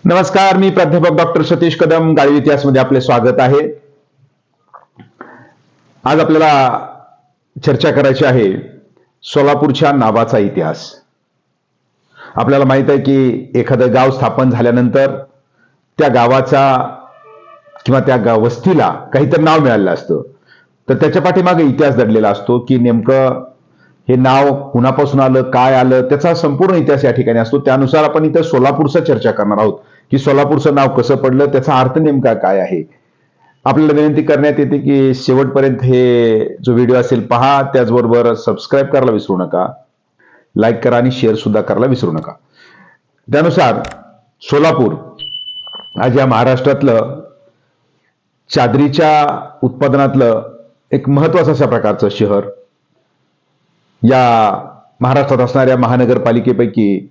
नमस्कार, मी प्राध्यापक डॉक्टर सतीश कदम. गाळी इतिहासमध्ये आपले स्वागत आहे. आज आपल्याला चर्चा करायची आहे सोलापूरच्या नावाचा इतिहास. आपल्याला माहित आहे की एखादं गाव स्थापन झाल्यानंतर त्या गावाचा किंवा त्या वस्तीला काहीतरी नाव मिळालेलं असतं, तर त्याच्या पाठीमागे इतिहास दडलेला असतो की नेमकं हे नाव कुणापासून आलं, काय आलं, त्याचा संपूर्ण इतिहास या ठिकाणी असतो. त्यानुसार आपण इथं सोलापूरचं चर्चा करणार आहोत की सोलापूरचं नाव कसं पडलं, त्याचा अर्थ नेमका काय आहे. आपल्याला विनंती करण्यात येते की शेवटपर्यंत हे जो व्हिडिओ असेल पहा, त्याचबरोबर सबस्क्राईब करायला विसरू नका, लाईक करा आणि शेअर सुद्धा करायला विसरू नका. त्यानुसार सोलापूर आज या महाराष्ट्रातलं चादरीच्या उत्पादनातलं एक महत्वाचं अशा प्रकारचं शहर, या महाराष्ट्रात असणाऱ्या महानगरपालिकेपैकी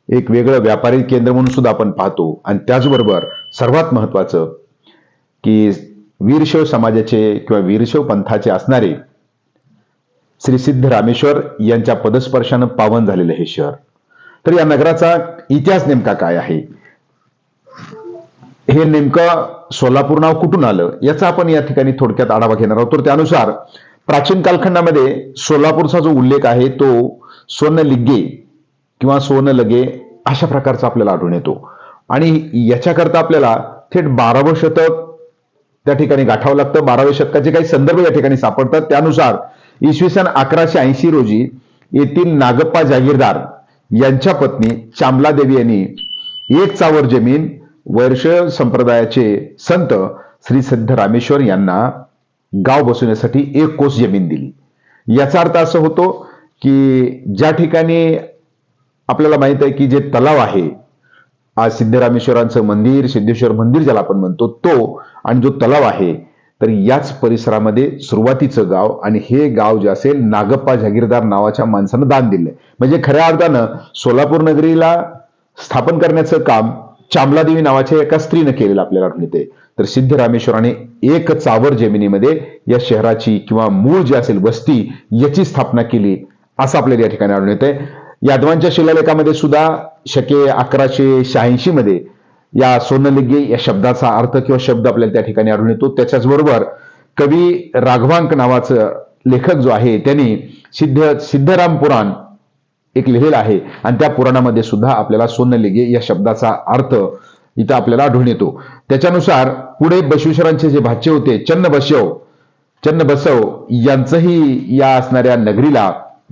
एक वेगळं व्यापारी केंद्र म्हणून सुद्धा आपण पाहतो. आणि त्याचबरोबर सर्वात महत्वाचं की वीरशैव समाजाचे किंवा वीरशैव पंथाचे असणारे श्री सिद्धरामेश्वर यांच्या पदस्पर्शानं पावन झालेलं हे शहर. तर या नगराचा इतिहास नेमका काय आहे, हे नेमकं सोलापूर नाव कुठून आलं, याचा आपण या ठिकाणी थोडक्यात आढावा घेणार आहोत. तर त्यानुसार प्राचीन कालखंडामध्ये सोलापूरचा जो उल्लेख आहे तो सोनलिगे किंवा सोनलगे अशा प्रकारचा आपल्याला आढळून येतो. आणि याच्याकरता आपल्याला थेट 12वं शतक त्या ठिकाणी गाठावं लागतं. 12व्या शतकाचे काही संदर्भ या ठिकाणी सापडतात. त्यानुसार इसवी सन 1180 रोजी येथील नागप्पा जागीरदार यांच्या पत्नी चांबला देवी यांनी एक चावर जमीन वैष्णव संप्रदायाचे संत श्री सिद्धरामेश्वर यांना गाव बसवण्यासाठी 1 कोस जमीन दिली. याचा अर्थ असा होतो की ज्या ठिकाणी आपल्याला माहित आहे की जे तलाव आहे, आज सिद्धरामेश्वरांचं मंदिर, सिद्धेश्वर मंदिर ज्याला आपण म्हणतो, तो आणि जो तलाव आहे, तर याच परिसरामध्ये सुरुवातीचं गाव, आणि हे गाव जे असेल नागप्पा जागीरदार नावाच्या माणसानं दान दिलंय. म्हणजे खऱ्या अर्थानं सोलापूर नगरीला स्थापन करण्याचं काम चांबलादेवी नावाच्या एका स्त्रीनं केलेलं आपल्याला आढळून येते. तर सिद्धरामेश्वराने 1 चावर जमिनीमध्ये या शहराची किंवा मूळ जे असेल वस्ती याची स्थापना केली असं आपल्याला या ठिकाणी आढळून येते. यादवांच्या शिलालेखामध्ये सुद्धा शके 1186 मध्ये या सोनलिगे या शब्दाचा अर्थ किंवा शब्द आपल्याला त्या ठिकाणी आढळून येतो. त्याच्याचबरोबर कवी राघवांक नावाचं लेखक जो आहे त्यांनी सिद्धराम पुराण एक लिहिलेलं आहे, आणि त्या पुराणामध्ये सुद्धा आपल्याला सोनलिगे या शब्दाचा अर्थ इथं आपल्याला आढळून येतो. त्याच्यानुसार पुढे बसवेश्वरांचे जे भाचे होते चन्नबसव यांचंही या असणाऱ्या नगरीला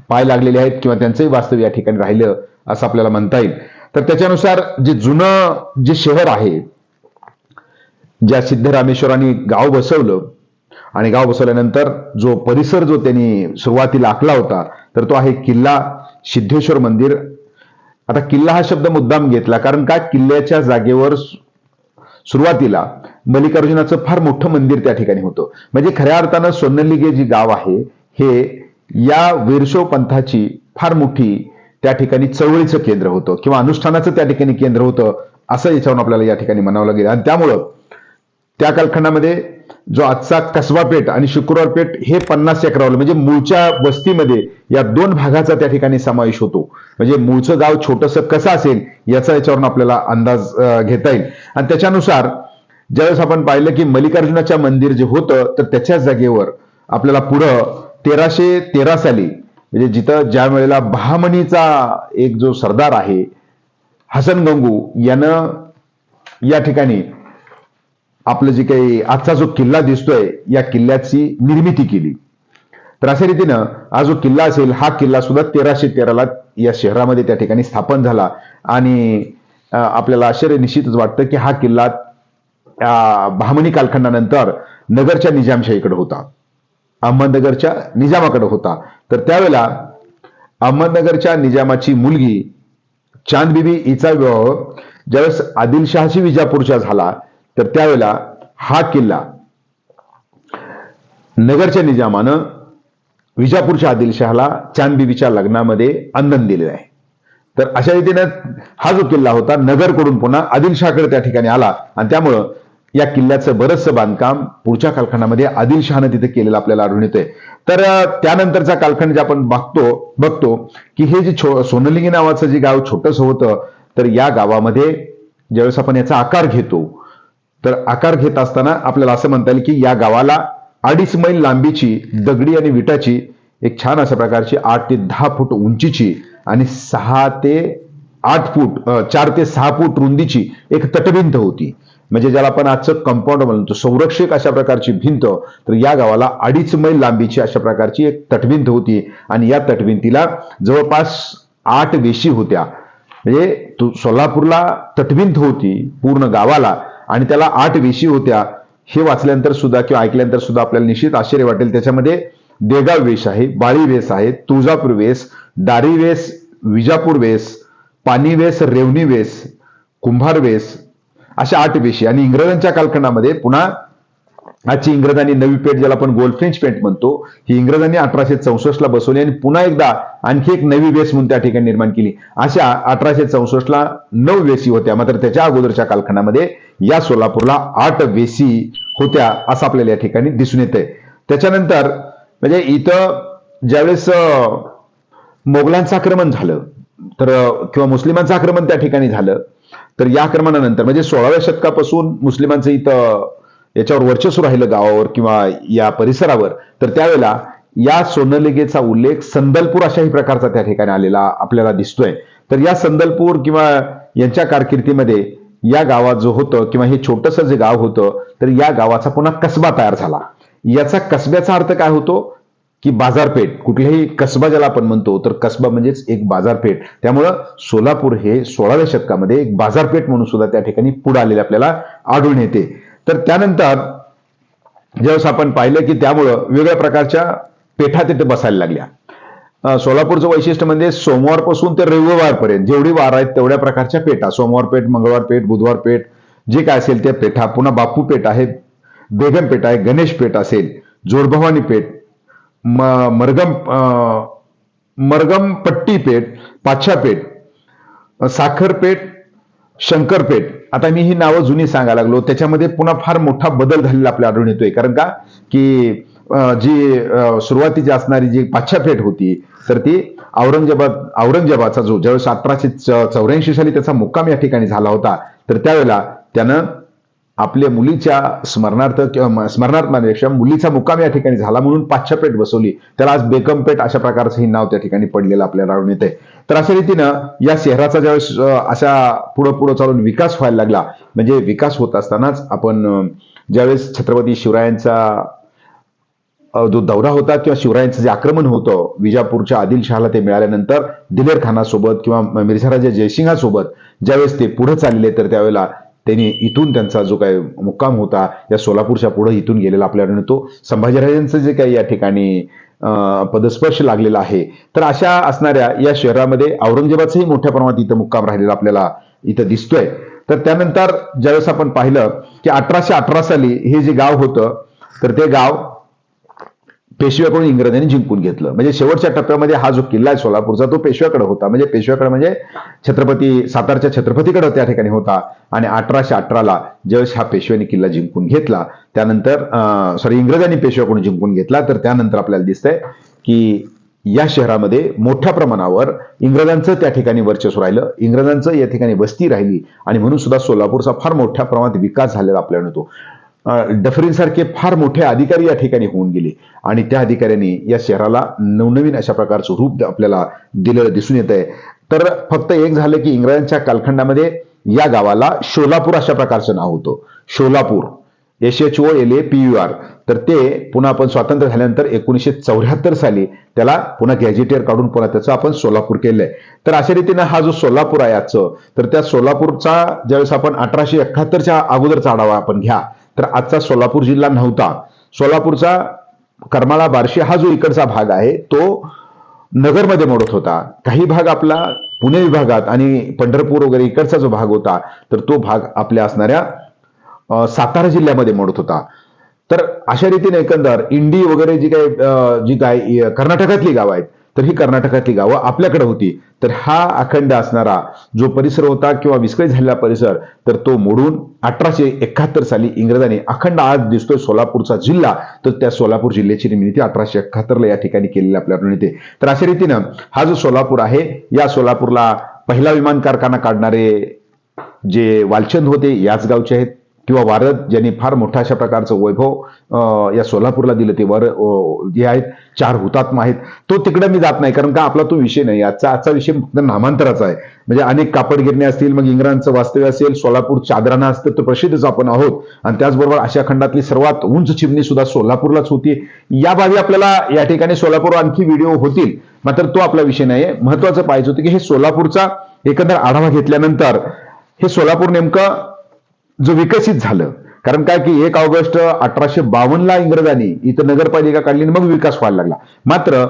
पाय लागलेले आहेत किंवा त्यांचंही वास्तव या ठिकाणी राहिलं असं आपल्याला म्हणता येईल. तर त्याच्यानुसार जे जुनं जे शहर आहे, ज्या सिद्धरामेश्वरांनी गाव बसवलं आणि गाव बसवल्यानंतर जो परिसर जो त्यांनी सुरुवातीला आखला होता, तर तो आहे किल्ला, सिद्धेश्वर मंदिर. आता किल्ला हा शब्द मुद्दाम घेतला कारण का किल्ल्याच्या जागेवर सुरुवातीला मल्लिकार्जुनाचं फार मोठं मंदिर त्या ठिकाणी होतं. म्हणजे खऱ्या अर्थानं सोनलिगे जी गाव आहे हे या वीरशैव पंथाची फार मोठी त्या ठिकाणी चळवळीचं केंद्र होतं किंवा अनुष्ठानाचं त्या ठिकाणी केंद्र होतं असं याच्यावरून आपल्याला या ठिकाणी म्हणावं लागेल. आणि त्यामुळं त्या कालखंडामध्ये जो आजचा कसबा पेठ आणि शुक्रवार पेठ हे 50 एकरावर, म्हणजे मूळच्या वस्तीमध्ये या 2 भागाचा त्या ठिकाणी समावेश होतो. म्हणजे मूळचं गाव छोटंसं कसं असेल याचा याच्यावरून आपल्याला अंदाज घेता येईल. आणि त्याच्यानुसार ज्यावेळेस आपण पाहिलं की मल्लिकार्जुनाच्या मंदिर जे होतं, तर त्याच्या जागेवर आपल्याला पुढं 1313 साली, म्हणजे जिथं ज्या वेळेला बहामनीचा एक जो सरदार आहे हसन गंगू यानं या ठिकाणी आपलं जे काही आजचा जो किल्ला दिसतोय या किल्ल्याची निर्मिती केली. तर अशा रीतीनं हा जो किल्ला असेल, हा किल्ला सुद्धा 1313ला या शहरामध्ये त्या ठिकाणी स्थापन झाला. आणि आपल्याला आश्चर्य निश्चितच वाटतं की हा किल्ला बहामनी कालखंडानंतर नगरच्या निजामशाहीकडे होता, अहमदनगरच्या निजामाकडे होता. तर त्यावेळेला अहमदनगरच्या निजामाची मुलगी चांदबिबी हिचा विवाह ज्यावेळेस आदिलशहाशी विजापूरच्या झाला, तर त्यावेळेला हा किल्ला नगरच्या निजामानं विजापूरच्या आदिलशहाला चांदबिबीच्या लग्नामध्ये आनंद दिलेला आहे. तर अशा रीतीने हा जो किल्ला होता नगरकडून पुन्हा आदिलशहाकडे त्या ठिकाणी आला, आणि त्यामुळं या किल्ल्याचं बरंचसं बांधकाम पुढच्या कालखंडामध्ये आदिलशहानं तिथे केलेलं आपल्याला आढळून येतंय. तर त्यानंतरचा कालखंड जे आपण बघतो की हे जे सोनलिगे नावाचं जे गाव छोटंसं होतं, तर या गावामध्ये ज्यावेळेस आपण याचा आकार घेतो, तर आकार घेत असताना आपल्याला असं म्हणता येईल की या गावाला 2.5 मैल लांबीची दगडी आणि विटाची एक छान अशा प्रकारची 8 ते 10 फूट उंचीची आणि 6 ते 8 फूट 4 ते 6 फूट रुंदीची एक तटभिंत होती. म्हणजे ज्याला आपण आजचं कंपाऊंड म्हणतो, संरक्षक अशा प्रकारची भिंत. तर या गावाला 2.5 मैल लांबीची अशा प्रकारची एक तटभिंत होती आणि या तटभिंतीला जवळपास 8 वेशी होत्या. म्हणजे सोलापूरला तटभिंत होती पूर्ण गावाला आणि त्याला 8 वेशी होत्या. हे वाचल्यानंतर सुद्धा किंवा ऐकल्यानंतर सुद्धा आपल्याला निश्चित आश्चर्य वाटेल. त्याच्यामध्ये देगाव वेस आहे, बाळी वेस आहे, तुळजापूर वेस, दारी वेस, विजापूर वेस, पाणी वेस, रेवणी वेस, कुंभार वेस अशा 8 वेशी. आणि इंग्रजांच्या कालखंडामध्ये पुन्हा आजची इंग्रजांनी नवी पेठ, ज्याला आपण गोल्डफिंच पेठ म्हणतो, ही इंग्रजांनी 1864 ला बसवली आणि पुन्हा एकदा आणखी एक नवी वेस म्हणून त्या ठिकाणी निर्माण केली. अशा 1864 ला 9 वेसी होत्या. मात्र त्याच्या अगोदरच्या कालखंडामध्ये या सोलापूरला 8 वेसी होत्या असं आपल्याला या ठिकाणी दिसून येतंय. त्याच्यानंतर म्हणजे इथं ज्यावेळेस मोगलांचं आक्रमण झालं तर किंवा मुस्लिमांचं आक्रमण त्या ठिकाणी झालं, तर या आक्रमणानंतर म्हणजे 16व्या शतकापासून मुस्लिमांचं इथं याच्यावर वर्चस्व राहिलं गावावर किंवा या परिसरावर. तर त्यावेळेला या सोन्नलिगेचा उल्लेख संदलपूर अशाही प्रकारचा त्या ठिकाणी आलेला आपल्याला दिसतोय. तर या संदलपूर किंवा यांच्या कारकिर्दीमध्ये या गावात जो होतं किंवा हे छोटंसं जे गाव होतं, तर या गावाचा पुन्हा कसबा तयार झाला. याचा कसब्याचा अर्थ काय होतो की बाजारपेठ. कुठल्याही कसबा ज्याला आपण म्हणतो, तर कसबा म्हणजेच एक बाजारपेठ. त्यामुळं सोलापूर हे 16व्या शतकामध्ये एक बाजारपेठ म्हणून सुद्धा त्या ठिकाणी पुढे आलेले आपल्याला आढळून येते. तर त्यानंतर ज्यावेळेस आपण पाहिलं की त्यामुळं वेगळ्या प्रकारच्या पेठा तिथे बसायला लागल्या. सोलापूरचं वैशिष्ट्य म्हणजे सोमवारपासून ते रविवारपर्यंत जेवढी वार आहेत तेवढ्या प्रकारच्या पेठा, सोमवार पेठ, मंगळवार पेठ, बुधवार पेठ, जे काय असेल त्या पेठा. पुन्हा बापू पेठ आहे, बेगम पेठ आहे, गणेश पेठ असेल, जोडभवानी पेठ, मरगमपट्टी पेठ, पाच्छा पेठ, साखरपेठ, शंकरपेठ. आता मी ही नावं जुनी सांगायला लागलो, त्याच्यामध्ये पुन्हा फार मोठा बदल झालेला आपल्याला आढळून येतोय. कारण का की जी सुरुवातीची असणारी जी पाच्छा पेठ होती, तर ती औरंगजेबाचा जो ज्यावेळेस 1884 साली त्याचा मुक्काम या ठिकाणी झाला होता, तर त्यावेळेला त्यानं आपल्या मुलीच्या स्मरणार्थापेक्षा मुलीचा मुक्काम या ठिकाणी झाला म्हणून पाच्छा पेठ बसवली. त्याला आज बेगम पेठ अशा प्रकारचं हे नाव त्या ठिकाणी पडलेलं आपल्याला आढळून येते. तर अशा रीतीनं या शहराचा ज्यावेळेस अशा पुढं चालून विकास व्हायला लागला, म्हणजे विकास होत असतानाच आपण ज्यावेळेस छत्रपती शिवरायांचा जो दौरा होता किंवा शिवरायांचं जे आक्रमण होतं विजापूरच्या आदिलशहाला ते मिळाल्यानंतर दिलेर खानासोबत किंवा मिर्झाराजा जयसिंहासोबत ज्यावेळेस ते पुढे चालले, तर त्यावेळेला त्यांनी इथून त्यांचा जो काही मुक्काम होता या सोलापूरच्या पुढे इथून गेलेला आपल्याला मिळतो. संभाजीराजांचं जे काही या ठिकाणी पदस्पर्श लागलेला आहे, तर अशा असणाऱ्या या शहरामध्ये औरंगजेबाचाही मोठ्या प्रमाणात इथं मुक्काम राहिलेला आपल्याला इथं दिसतोय. तर त्यानंतर ज्यावेळेस आपण पाहिलं की 1818 साली हे जे गाव होतं, तर ते गाव पेशव्याकडून इंग्रजांनी जिंकून घेतलं. म्हणजे शेवटच्या टप्प्यामध्ये हा जो किल्ला आहे सोलापूरचा, तो पेशव्याकडे होता. म्हणजे पेशव्याकडे म्हणजे सातारच्या छत्रपतीकडे त्या ठिकाणी होता. आणि 1818ला ज्यावेळेस हा पेशव्यांनी किल्ला जिंकून घेतला, त्यानंतर इंग्रजांनी पेशव्याकडून जिंकून घेतला, तर त्यानंतर आपल्याला दिसतंय की या शहरामध्ये मोठ्या प्रमाणावर इंग्रजांचं त्या ठिकाणी वर्चस्व राहिलं, इंग्रजांचं या ठिकाणी वस्ती राहिली आणि म्हणून सुद्धा सोलापूरचा फार मोठ्या प्रमाणात विकास झालेला आपल्याला मिळतो. डफरींसारखे फार मोठे अधिकारी या ठिकाणी होऊन गेले आणि त्या अधिकाऱ्यांनी या शहराला नवनवीन अशा प्रकारचं रूप आपल्याला दिलेलं दिसून येत आहे. तर फक्त एक झालं की इंग्रजांच्या कालखंडामध्ये या गावाला शोलापूर अशा प्रकारचं नाव होतं. शोलापूर, SHOLAPUR. तर ते पुन्हा आपण स्वातंत्र्य झाल्यानंतर 1974 साली त्याला पुन्हा गॅझेटियर काढून पुन्हा त्याचं आपण सोलापूर केलंय. तर अशा रीतीनं हा जो सोलापूर आहे आजचं, तर त्या सोलापूरचा ज्यावेळेस आपण 1871च्या अगोदरचा आढावा आपण घ्या, तर आजचा सोलापूर जिल्हा नव्हता. सोलापूरचा करमाळा, बार्शी हा जो इकडचा भाग आहे तो नगरमध्ये मोडत होता. काही भाग आपला पुणे विभागात आणि पंढरपूर वगैरे इकडचा जो भाग होता, तर तो भाग आपल्या असणाऱ्या सातारा जिल्ह्यामध्ये मोडत होता. तर अशा रीतीने एकंदर इंडी वगैरे जी काय कर्नाटकातली गावं आहेत, तर ही कर्नाटकातली गावं आपल्याकडे होती. तर हा अखंड असणारा जो परिसर होता किंवा विस्कळीत झालेला परिसर, तर तो मोडून 1871 साली इंग्रजांनी अखंड आज दिसतोय सोलापूरचा जिल्हा, तर त्या सोलापूर जिल्ह्याची निर्मिती 1871ला या ठिकाणी केलेली आपल्याला मिळते. तर अशा रीतीनं हा जो सोलापूर आहे, या सोलापूरला पहिला विमान कारखाना काढणारे जे वालचंद होते याच गावचे आहेत, किंवा वारद ज्यांनी फार मोठा अशा प्रकारचं वैभव या सोलापूरला दिलं ते जे आहेत 4 हुतात्मा आहेत. तो तिकडे मी जात नाही, कारण का आपला तो विषय नाही. आजचा विषय फक्त नामांतराचा आहे. म्हणजे अनेक कापड गिरण्या असतील, मग इंग्रजांचं वास्तव्य असेल, सोलापूर चादरानं असतं तर प्रसिद्धच आपण आहोत, आणि त्याचबरोबर आशिया खंडातली सर्वात उंच चिमणी सुद्धा सोलापूरलाच होती. या बाबी आपल्याला या ठिकाणी सोलापूर आणखी व्हिडिओ होतील, मात्र तो आपला विषय नाही. महत्वाचं पाहिजे होतं की हे सोलापूरचा एकंदर आढावा घेतल्यानंतर हे सोलापूर नेमकं जो विकसित झालं, कारण काय की 1 ऑगस्ट 1852 इंग्रजांनी इथं नगरपालिका काढली आणि मग विकास व्हायला लागला. मात्र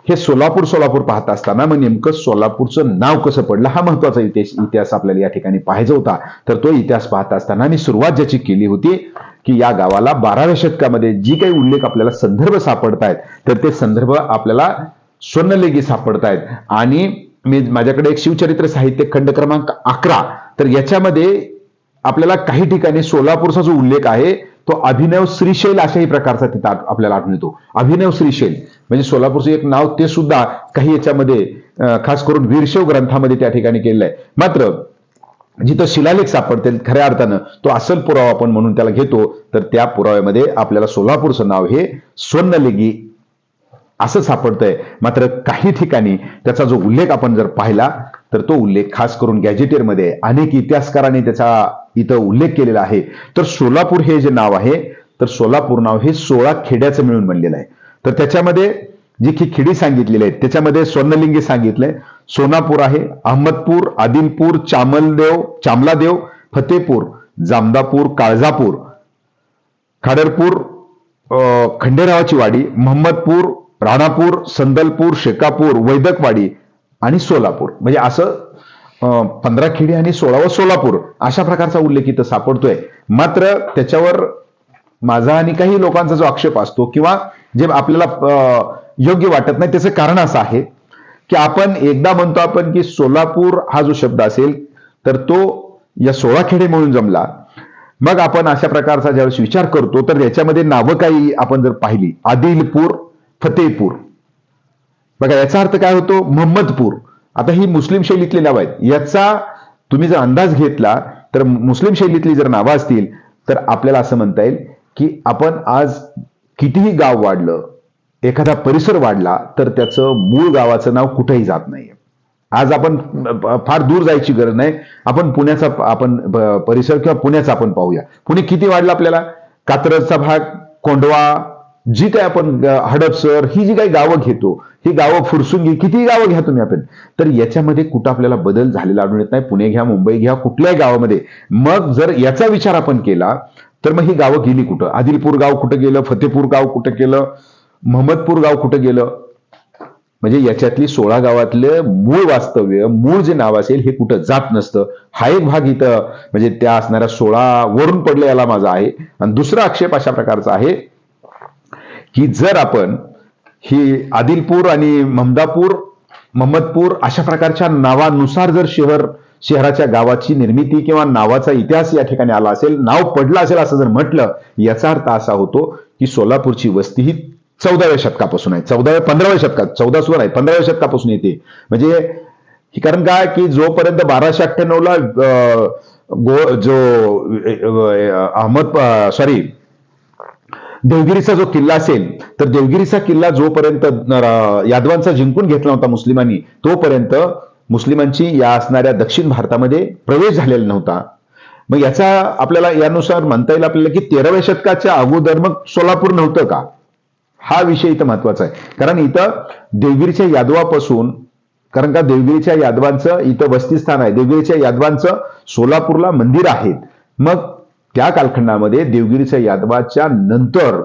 हे सोलापूर पाहत असताना मग नेमकं सोलापूरचं नाव कसं पडलं हा महत्वाचा इतिहास आपल्याला या ठिकाणी पाहायचा होता. तर तो इतिहास पाहत असताना मी सुरुवात ज्याची केली होती की या गावाला 12व्या शतकामध्ये जी काही उल्लेख आपल्याला संदर्भ सापडतायत, तर ते संदर्भ आपल्याला स्वर्णलेगी सापडतायत. आणि माझ्याकडे एक शिवचरित्र साहित्य खंड क्रमांक 11, तर याच्यामध्ये आपल्याला काही ठिकाणी सोलापूरचा जो उल्लेख आहे तो अभिनव श्रीशैल अशाही प्रकारचा तिथं आपल्याला आढळून येतो. अभिनव श्रीशैल म्हणजे सोलापूरचं एक नाव, ते सुद्धा काही याच्यामध्ये खास करून वीरशैव ग्रंथामध्ये त्या ठिकाणी केलेलं आहे. मात्र जिथं शिलालेख सापडतील खऱ्या अर्थानं तो असल पुरावा आपण म्हणून त्याला घेतो, तर त्या पुराव्यामध्ये आपल्याला सोलापूरचं नाव हे स्वर्णलेगी असं सापडतंय. मात्र काही ठिकाणी त्याचा जो उल्लेख आपण जर पाहिला तर तो उल्लेख खास करून गॅजेटियरमध्ये अनेक इतिहासकारांनी त्याचा इथं उल्लेख केलेला आहे. तर सोलापूर हे जे नाव आहे, तर सोलापूर नाव हे 16 खेड्याचं मिळून बनलेलं आहे. तर त्याच्यामध्ये जी की खेडी सांगितलेली आहेत त्याच्यामध्ये स्वर्णलिंगी सांगितलंय. सोनापूर आहे, अहमदपूर, आदिलपूर, चामलादेव, फतेपूर, जामदापूर, काळजापूर, खाडरपूर, खंडेरावाची वाडी, महम्मदपूर, राणापूर, संदलपूर, शेकापूर, वैदकवाडी आणि सोलापूर. म्हणजे असं 15 खेडी आणि 16वं सोलापूर अशा प्रकारचा उल्लेख इथं सापडतोय. मात्र त्याच्यावर माझा आणि काही लोकांचा जो आक्षेप असतो किंवा जे आपल्याला योग्य वाटत नाही, त्याचं कारण असं आहे की आपण एकदा म्हणतो आपण की सोलापूर हा जो शब्द असेल तर तो या 16 खेडे मिळून जमला. मग आपण अशा प्रकारचा ज्यावेळेस विचार करतो तर याच्यामध्ये नावं काही आपण जर पाहिली, आदिलपूर, फतेपूर, बघा याचा अर्थ काय होतो, महम्मदपूर. आता ही मुस्लिम शैलीतली नावं आहेत. याचा तुम्ही जर अंदाज घेतला तर मुस्लिम शैलीतली जर नावं असतील तर आपल्याला असं म्हणता येईल की आपण आज कितीही गाव वाढलं, एखादा परिसर वाढला, तर त्याचं मूळ गावाचं नाव कुठेही जात नाही. आज आपण फार दूर जायची गरज नाही. आपण पुण्याचा परिसर किंवा पुण्याचा आपण पाहूया. पुणे किती वाढलं आपल्याला, कात्रजचा भाग, कोंढवा, जी काही आपण हडपसर, ही जी काही गावं घेतो, ही गावं, फुरसुंगी, किती गावं घ्या तुम्ही आपण, तर याच्यामध्ये कुठं आपल्याला बदल झालेला आढळून येत नाही. पुणे घ्या, मुंबई घ्या, कुठल्याही गावामध्ये. मग जर याचा विचार आपण केला तर मग ही गावं गेली कुठं, आदिलपूर गाव कुठं गेलं, फतेपूर गाव कुठं गेलं, महम्मदपूर गाव कुठं गेलं. म्हणजे याच्यातली 16 गावातलं मूळ वास्तव्य, मूळ जे नाव असेल हे कुठं जात नसतं. हा एक भाग इथं म्हणजे त्या असणाऱ्या 16 वरून पडले याला माझा आहे. आणि दुसरा आक्षेप अशा प्रकारचा आहे की जर आपण ही आदिलपूर आणि महम्मदपूर अशा प्रकारच्या नावानुसार जर शहराच्या गावाची निर्मिती किंवा नावाचा इतिहास या ठिकाणी आला असेल, नाव पडलं असेल असं जर म्हटलं, याचा अर्थ असा होतो की सोलापूरची वस्ती ही 14व्या शतकापासून आहे. 15व्या शतकात, 14 सुद्धा नाही, 15व्या शतकापासून येते. म्हणजे कारण काय की जोपर्यंत 1298ला देवगिरीचा जो किल्ला असेल, तर देवगिरीचा किल्ला जोपर्यंत यादवांचा जिंकून घेतला होता मुस्लिमांनी, तोपर्यंत मुस्लिमांची या असणाऱ्या दक्षिण भारतामध्ये प्रवेश झालेला नव्हता. मग याचा आपल्याला यानुसार म्हणता येईल आपल्याला की 13व्या शतकाच्या अगोदर मग सोलापूर नव्हतं का, हा विषय इथं महत्वाचा आहे. कारण इथं देवगिरीच्या यादवापासून, कारण का देवगिरीच्या यादवांचं इथं वस्तीस्थान आहे, देवगिरीच्या यादवांचं सोलापूरला मंदिर आहे. मग त्या कालखंडामध्ये देवगिरीच्या यादवाच्या नंतर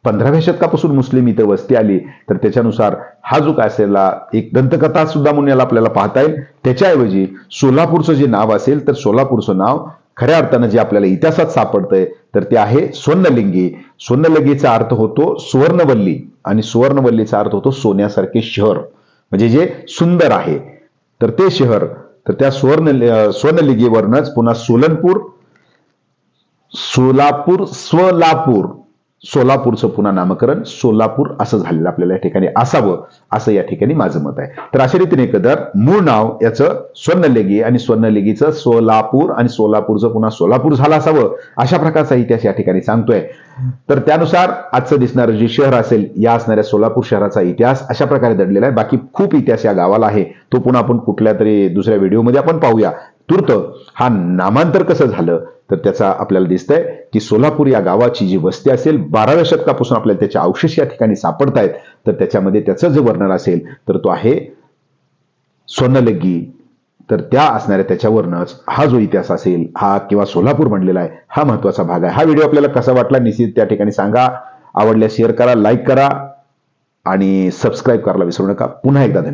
15व्या शतकापासून मुस्लिम इथं वस्ती आली. तर त्याच्यानुसार हा जो काय असेल एक दंतकथा सुद्धा म्हणून याला आपल्याला पाहता येईल. त्याच्याऐवजी सोलापूरचं जे नाव असेल तर सोलापूरचं नाव खऱ्या अर्थानं जे आपल्याला इतिहासात सापडतंय तर ते आहे स्वर्णलिंगी. स्वर्णलिंगीचा अर्थ होतो सुवर्णवल्ली आणि सुवर्णवल्लीचा अर्थ होतो सोन्यासारखे शहर, म्हणजे जे सुंदर आहे. तर ते शहर, तर त्या स्वर्णलिंगीवरनच पुन्हा सोलापूर, स्वलापूर, सोलापूरचं पुन्हा नामकरण सोलापूर असं झालेलं आपल्याला या ठिकाणी असावं, असं या ठिकाणी माझं मत आहे. तर अशा रीतीने एकंदर मूळ नाव याचं स्वर्णलेगी आणि स्वर्णलेगीचं सोलापूर आणि सोलापूरचं पुन्हा सोलापूर झालं असावं, अशा प्रकारचा इतिहास या ठिकाणी सांगतोय. तर त्यानुसार आजचं दिसणारं जे शहर असेल, या असणाऱ्या सोलापूर शहराचा इतिहास अशा प्रकारे दडलेला आहे. बाकी खूप इतिहास या गावाला आहे, तो पुन्हा आपण कुठल्या तरी दुसऱ्या व्हिडिओमध्ये आपण पाहूया. तूर्त हा नामांतर कसं झालं तर त्याचा आपल्याला दिसतंय की सोलापूर या गावाची जी वस्ती असेल 12व्या शतकापासून आपल्याला त्याचे अवशेष या ठिकाणी सापडतायत. तर त्याच्यामध्ये त्याचं जे वर्णन असेल तर तो आहे स्वर्णलेगी. तर त्या असणाऱ्या त्याच्यावरनच हा जो इतिहास असेल हा किंवा सोलापूर म्हणलेला आहे हा महत्वाचा भाग आहे. हा व्हिडिओ आपल्याला कसा वाटला निश्चित त्या ठिकाणी सांगा. आवडल्यास शेअर करा, लाईक करा आणि सबस्क्राईब करायला विसरू नका. पुन्हा एकदा धन्यवाद.